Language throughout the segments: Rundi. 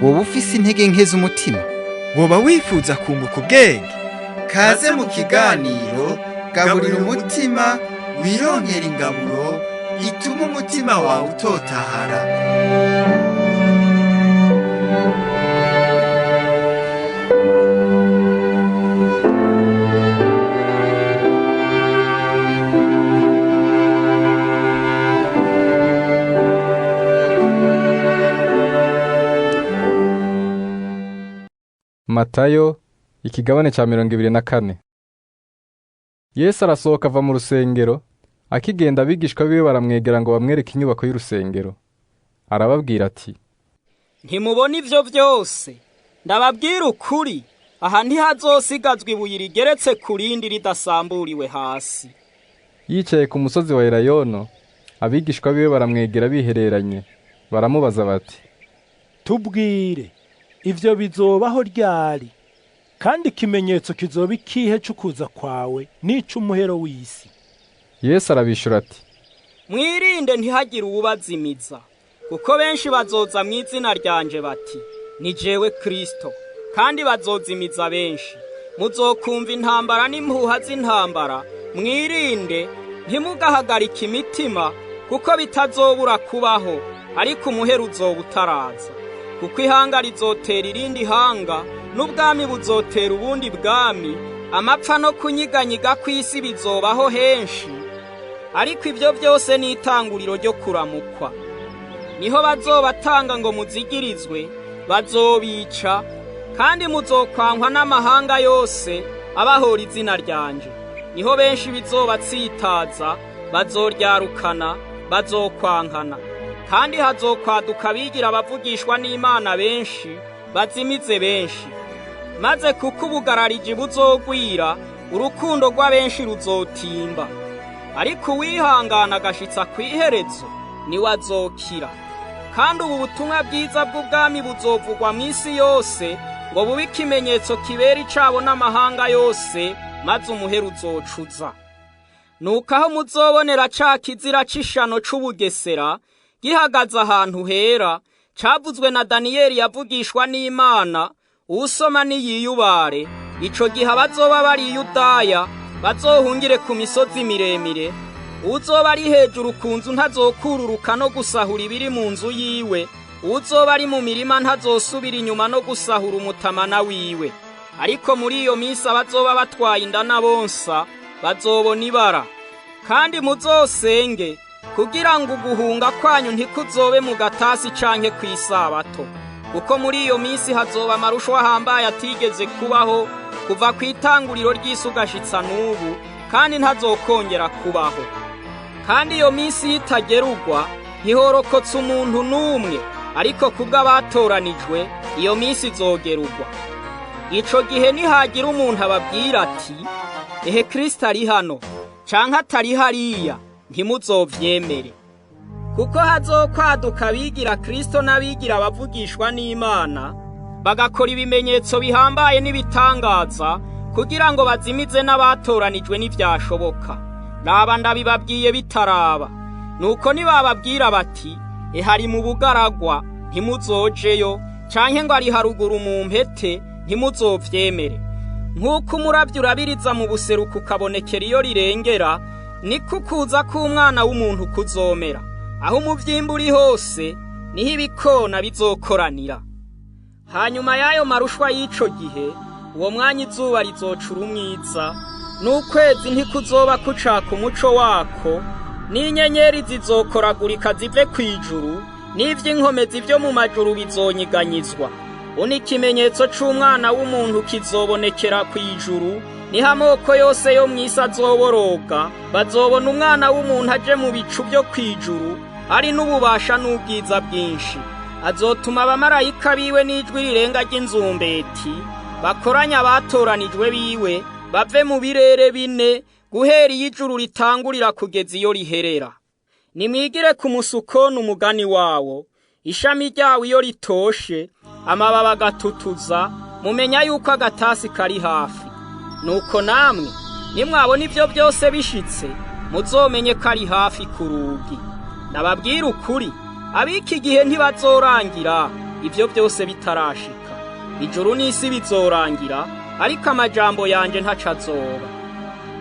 Woba ufise intege nke z'umutima? Woba wifuza kunguka ubwenge? Kaze mu kiganiro Gaburira umutima wironkera ingaburo ituma umutima wawe utotahara. Matayo ikigabane ca 24. Yesu arasohoka ava mu rusengero, akigenda abigishwa biwe baramwegera ngo bamwereke inyubako y'urusengero. Arababwira ati: Ntimubona ivyo vyose? Ndababwira ukuri, aha ntihazosigazwa ibuye rigeretse kurindi ridasamburiwe hasi. Yicaye ku musozi wa Elayono, abigishwa biwe baramwegera bihereranye, baramubaza bati: Tubwire, ivyo bizobaho ryari? Kandi ikimenyetso kizoba ikihe c'ukuza kwawe n'ic'umuhero w'isi? Yesu arabishura ati: Mwirinde ntihagire uwubazimiza, kuko benshi bazoza mu izina ryanje bati, ni jewe Kristo, kandi bazozimiza benshi. Muzokumva intambara n'impuha z'intambara, mwirinde ntimugahagarike imitima, kuko bitazobura kubaho, ariko umuhero uzoba utaraza. Kuko ihanga rizotera irindi hanga, n'ubwami buzotera ubundi bwami, amapfa no kunyiganyiga kw'isi bizobaho henshi. Ariko ivyo byose ni itanguriro ryo kuramukwa. Niho bazobatanga ngo muzigirizwe, bazobica, kandi muzokwankwa n'amahanga yose abahora izina ryanje. Niho benshi bizobatsitaza, bazoryarukana, bazokwankana. Kandi hazokwaduka bigira abavugishwa n'Imana benshi, bazimize benshi. Maze kuko ubugarariji buzogwira, urukundo rw'abenshi ruzotimba. Ariko uwihangana agashitsa kw'iherezo niwe azokira. Kandi ubu butumwa bwiza bw'ubwami buzovugwa mu isi yose, ngo bube ikimenyetso kibera icabo n'amahanga yose, maze umuhero uzocuza. Nuko aho muzobonera ca kizira c'ishano c'ubugesera gihagaze ahantu hera, cavuzwe na Daniyeli yavugishwa n'Imana, usoma niyiyubare, ico gihe bazoba bari Yudaya, bazohungire ku misozi miremire. Uzoba ari hejuru ku nzu ntazokururuka no gusahura ibiri mu nzu yiwe, uzoba ari mu mirima ntazosubira inyuma no gusahura umutamana wiwe. Ariko muri iyo misi abazoba batwaye inda n'abonsa bazobona ibara. Kandi muzosenge kugira ngo uguhunga kwanyu ntikuzobe mu gatasi canke kw'isabato, kuko muri iyo misi hazoba amarusho ahambaye atigeze kubaho kuva kw'itanguriro ry'isi ugashitsa n'ubu, kandi ntazokongera kubaho. Kandi iyo misi yitagerugwa ntihorokotse umuntu n'umwe, ariko kubwo abatoranijwe iyo misi izogerugwa. Ico gihe nihagira umuntu ababwira ati, ehe Kristo ari hano, canke atari hariya, ntimuzovyemere. Kuko hazokwaduka bigira Kristo n'abigira abavugishwa n'Imana, bagakora ibimenyetso bihambaye n'ibitangaza, kugira ngo bazimize n'abatoranijwe n'ivyashoboka. Naba ndabibabwiye bitaraba. Nuko nibababwira bati, ehari mu bugaragwa, ntimuzojeyo, canke ngo ari haruguru mu mpete, ntimuzovyemere. Nk'uko umuravyi urabiriza mu buseruko ukabonekera iyo rirengera, niko kuza k'Umwana w'umuntu kuzomera. Aho umuvyimba uri hose, niho ibikona bizokoranira. Hanyuma y'ayo marushwa y'ico gihe, uwo mwanya izuba rizocura umwiza, n'ukwezi ntikuzoba kucaka umuco wako, n'inyenyeri zizokoragurika zive kw'ijuru, n'ivy'inkomezi vyo mu majuru bizonyiganyizwa. Uni ikimenyetso c'Umwana w'umuntu kizobonekera kw'ijuru, niho amoko yose yo mw'isi azoboroga, bazobona Umwana w'umuntu aje mu bicu vyo kw'ijuru, ari n'ububasha n'ubwiza bwinshi. Azotuma abamarayika biwe n'ijwi rirenga ry'inzumbeti, bakoranya abatoranijwe biwe, bave mu birere bine, guhera iyo ijuru ritangurira kugeza iyo riherera. Nimwigire ku musukoni umugani wawo, ishami ryawo iyo ritoshe, amababa agatutuza, mumenya yuko agatasi kari hafi. Nuko namwe nimwabona ivyo byose bishitse, muzomenye ko ari hafi ku rugi. Nababwira ukuri, abiki gihe ntibazorangira ivyo byose bitarashika. Ijuru n'isi bizorangira, ariko amajambo yanje ntaco azoba.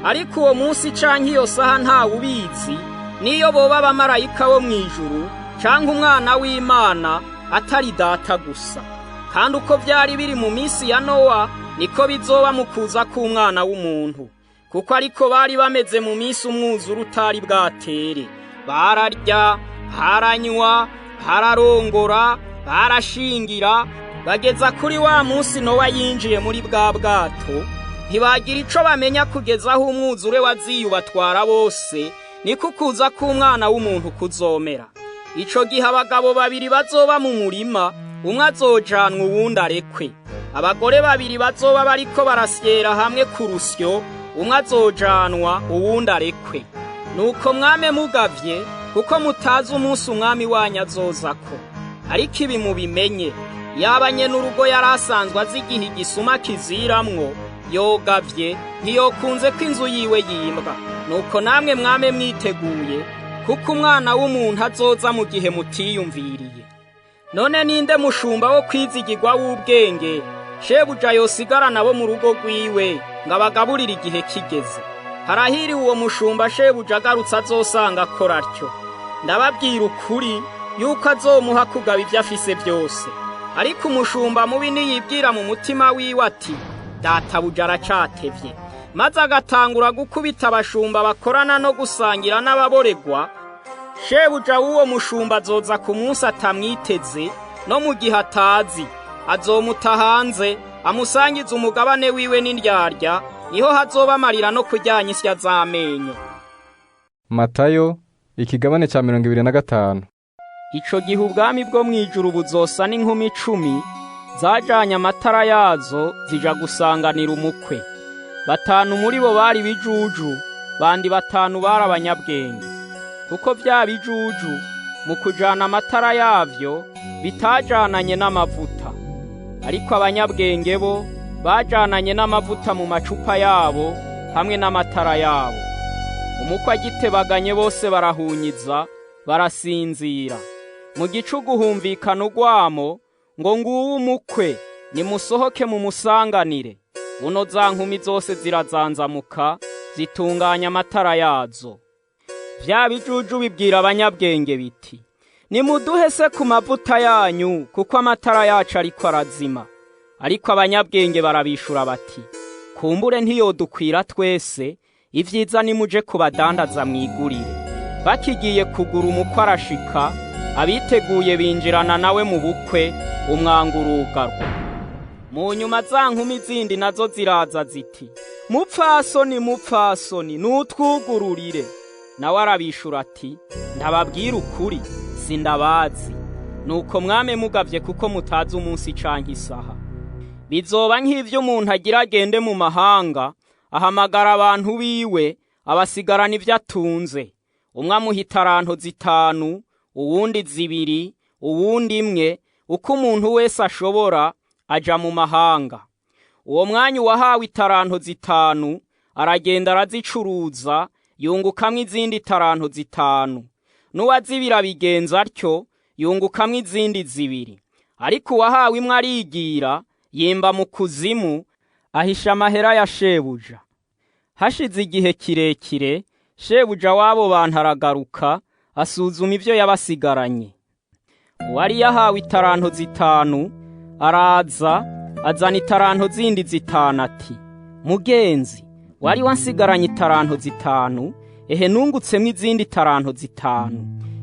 Ariko uwo munsi canke iyo saha nta ubizi, niyo boba abamarayika bo mw'ijuru canke umwana w'Imana atari data gusa. Kandi uko vyari biri mu minsi ya Nowa, niko bizoba mu kuza k'Umwana w'umuntu. Kuko ariko bari bameze mu minsi umwuzure utari bwatere. Bararya, baranywa, bararongora, barashingira, bageza kuri wa munsi Nowa yinjiye muri bwa bwato. Ntibagira ico bamenya kugeza aho umwuzure waziyubatwara bose, niko kuza k'Umwana w'umuntu kuzomera. Ico gihe abagabo babiri bazoba mu murima, umwe azojanwa uwundi arekwe. Abagore babiri bazoba bariko barasyera hamwe ku rusyo, umwe azojanwa uwundi arekwe. Nuko mwame mugavye, kuko mutazi umunsi umwami wanyu azozako. Ariko ibi mubimenye, yaba nyene urugo yarasanzwe azi igihe igisuma kiziramwo, yogavye ntiyokunze ko inzu yiwe yimbwa. Nuko namwe mwame mwiteguye, kuko Umwana w'umuntu azoza mu gihe mutiyumviriye. None ninde mushumba wo kwizigirwa w'ubwenge, shebuja yosigara nabo mu rugo rwiwe ngo abagaburire igihe kigeze? Harahiriwe uwo mushumba shebuja agarutse azosanga akora atyo. Ndababwira ukuri yuko azomuha kugaba ivyo afise byose. Ariko umushumba mubi niyibwira mu mutima wiwe ati, databuja aracatevye, maze agatangura gukubita abashumba bakorana no gusangira n'ababoregwa, shebuja w'uwo mushumba azoza ku munsi atamwiteze, no mu gihe atazi azomuta hanze, amusangiza umugabane wiwe n'indyarya, niho hazobamarira no kuryanya isya z'amenyo. Matayo ikigabane ca 25. Ico gihe ubwami bwo mw'ijuru buzosa n'inkumi 10 zajanye amatara yazo zija gusanganira umukwe. 5 muri bo bari bijuju, bandi 5 bari abanyabwenge. Kuko vya bijuju mu kujana amatara yavyo bitajananye n'amavuta, ariko abanyabwenge bo bajananye n'amavuta mu macupa yabo hamwe n'amatara yabo. Umukwe agitebaganye bose barahunyiza, barasinzira. Mu gicugu humvikana urwamo ngo nguwo umukwe, nimusohoke mu musanganire. Buno za nkumi zose zirazanzamuka, zitunganya amatara yazo. Vya bijuju bibwira abanyabwenge biti, nimuduhe se ku mavuta yanyu, kuko amatara yacu ariko arazima. Ariko abanyabwenge barabishura bati, kumbure ntiyodukwira twese, ivyiza nimuje kubadandaza mwigurire. Bakigiye kugura umukwe arashika, abiteguye binjirana nawe mu bukwe, umwango urugarwa. Mu nyuma za nkumi zindi nazo ziraza ziti, mupfasoni mupfasoni, nutwugururire. Nawe arabishura ati, ndababwira ukuri, sindabazi. Nuko mwame mugavye kuko mutazi umunsi canke isaha. Bizoba nk'ivyo umuntu agira agende mu mahanga, ahamagara abantu biwe, abasigarana ivyo atunze. Umwe amuha italanto 5, uwundi 2, uwundi 1, uko umuntu wese ashobora aja mu mahanga. Uwo mwanya wahawe italanto 5 aragenda arazicuruza, yungukamwe izindi talanto 5. N'uwazibira bigenza atyo, yungukamwe izindi 2. Ariko uwahawe imwe arigira, yemba mu kuzimu, ahisha amahera ya shebuja. Hashize igihe kirekire, shebuja wabo bantu aragaruka, asuzuma ivyo yabasigaranye. Uwari yahawe italanto 5, araza, azana italanto zindi 5 ati, mugenzi, wari wansigaranye italanto 5, ehe nungutsemwe izindi talanto 5.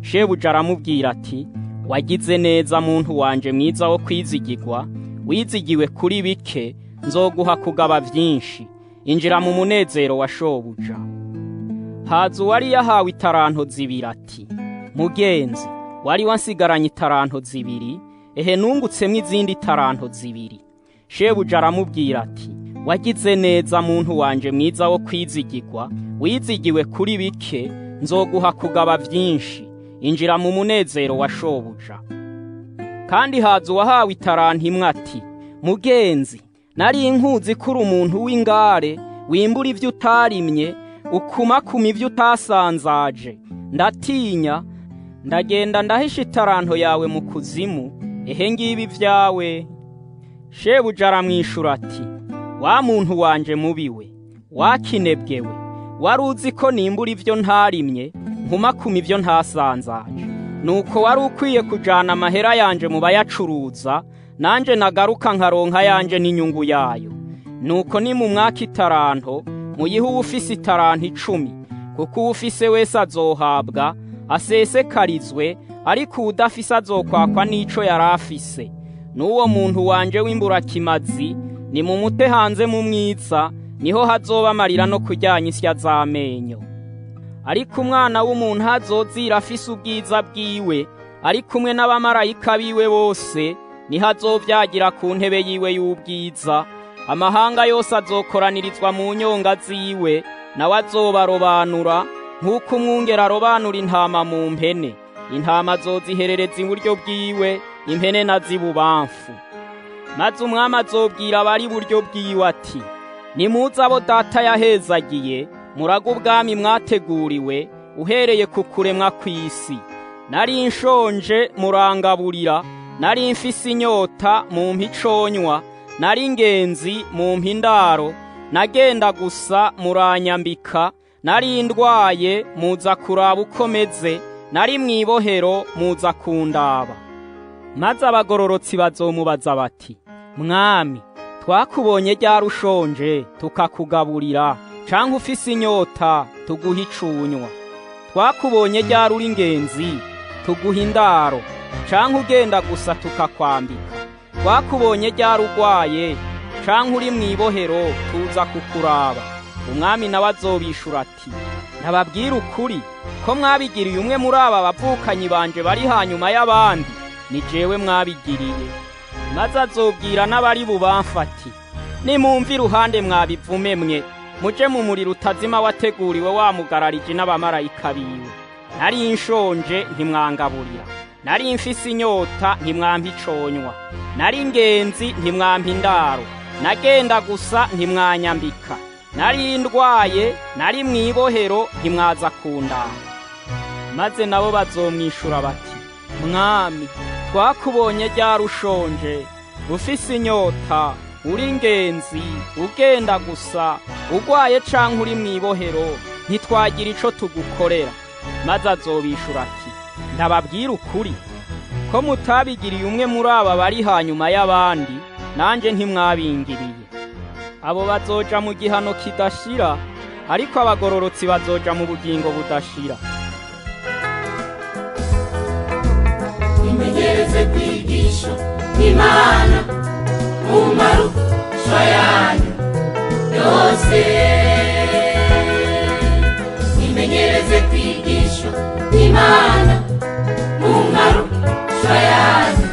Shebuja aramubwira ati, wagize neza muntu wanje mwiza wo kwizigirwa, wizigiwe kuri bike, nzoguha kugaba vyinshi. Injira mu munezero wa shobuja. Haza uwari yahawe italanto 2 ati, mugenzi, wari wansigaranye italanto 2, ehe nungutsemwe izindi talanto 2. Shebuja aramubwira ati, wagize neza muntu wanje mwiza wo kwizigirwa, wizigiwe kuri bike, nzoguha kugaba vyinshi. Injira mu munezero wa shobuja. kandi haza uwahawe itaranto imwe ati, mugenzi, nari nkuzi ko uri umuntu w'ingare, wimbura ivyo utarimye, ukumakuma ivyo utasanzaje. Ndatinya, ndagenda ndahisha itaranto yawe mu kuzimu, ehe ngibi vyawe. Shebuja aramwishura ati, wa muntu wanje mubiwe, wakinebwewe, wari uzi ko nimbura ivyo ntarimye, nkumakuma ivyo ntasanzaje. Nuko wari ukwiye kujana amahera yanje mu bayacuruza, nanje nagaruka nkaronka yanje n'inyungu yayo. Nuko ni mu mwaka itaranto, muyihe uwufise itaranto 10, kuko uwufise wese azohabwa, asesekarizwe, ariko udafise azokwakwa n'ico yarafise. N'uwo muntu wanje w'imburakimazi, ni mu mute hanze mu mwiza, niho hazoba amarira no kuryanya isya z'amenyo. Ariko umwana w'umuntu hazozira afise ubwiza bwiwe, ari kumwe n'abamarayika biwe bose, niho azovyagira ku ntebe yiwe y'ubwiza. Amahanga yose azokoranirizwa mu nyonga ziwe, nawe azobarobanura, nk'uko umwungere arobanura intama mu mpene. Intama azoziherereza iburyo bwiwe, impene nazibubamfu. Maze umwami azobwira abari iburyo bwiwe ati, nimuze abo data yahezagiye, muraga ubwami mwateguriwe, uhereye ku kuremwa kw'isi. Nari nshonje murangaburira, nari mfise inyota mumpa iconywa, nari ingenzi mumpa indaro, nagenda gusa muranyambika, nari ndwaye muza kuraba uko meze, nari mwibohero muza kundaba. Maze abagororotsi bazomubaza bati, mwami, twakubonye ryari ushonje tukakugaburira, canke ufise inyota tuguha icunywa? Twakubonye ryari uri ingenzi tuguha indaro, canke ugenda gusa tukakwambika? Twakubonye ryari urwaye, canke uri mwibohero tuza kukuraba? Umwami nawe azobishura ati, nababwira ukuri ko mwabigiriye umwe muri aba bavukanyi banje bari hanyuma y'abandi, ni jewe mwabigiriye. Maze azobwira n'abari bubamfu ati, nimumve iruhande mwabivume mwe, muje mu muriro utazima wateguriwe wamugararije n'abamarayika biwe. Nari nshonje ntimwangaburira, nari mfise inyota ntimwampa iconywa, nari ingenzi ntimwampa indaro, nagenda gusa ntimwanyambika, nari ndwaye, nari mwibohero ntimwaza kundaba. Maze nabo bazomwishura bati, mwami, twakubonye ryari ushonje, ufise inyota, uri ingenzi, ugenda gusa, urwaye canke uri mwibohero, ntitwagira ico tugukorera? Maze azobishura ati, ndababwira ukuri ko mutabigiriye umwe muri aba bari hanyuma y'abandi, nanje ntimwabingiriye. Abo bazoja mu gihano kidashira, ariko abagororotsi bazoja mu bugingo budashira. Nimenyereze kwigisha Imana mu marusha yanyu yose. Nimenyereze kwigisha Imana mu marusha yanyu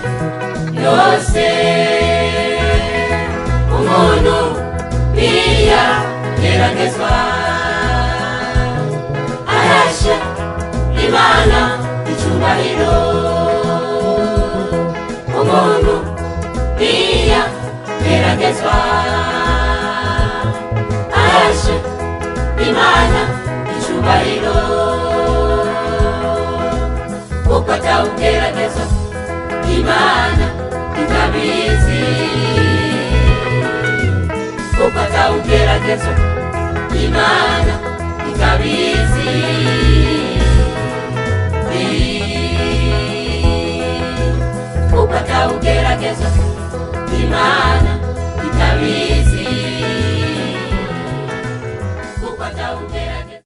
yose. Umuntu niyageragezwa arasha Imana icubahiro. Umuntu niyageragezwa arasha Imana icubahiro. Kuko atawugerageza Imana itabizi. Kuko atawugerageza Imana itabizi. Kuko atawugerageza Imana itabizi. Kuko atawugerageza.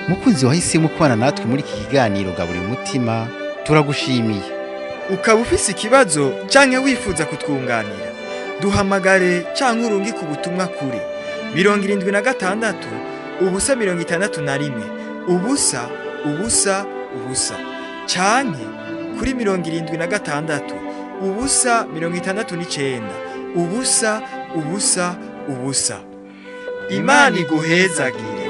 Mukunzi wahisemo kubana natwe muri iki kiganiro Gaburira Umutima, turagushimiye. Ukaba ufise ikibazo canke wifuza kutwunganira, duhamagare canke urungike ubutumwa kuri 76 ubusa 61 ubusa ubusa ubusa canke kuri 76 ubusa 69 ubusa ubusa ubusa. Imana iguhezagire.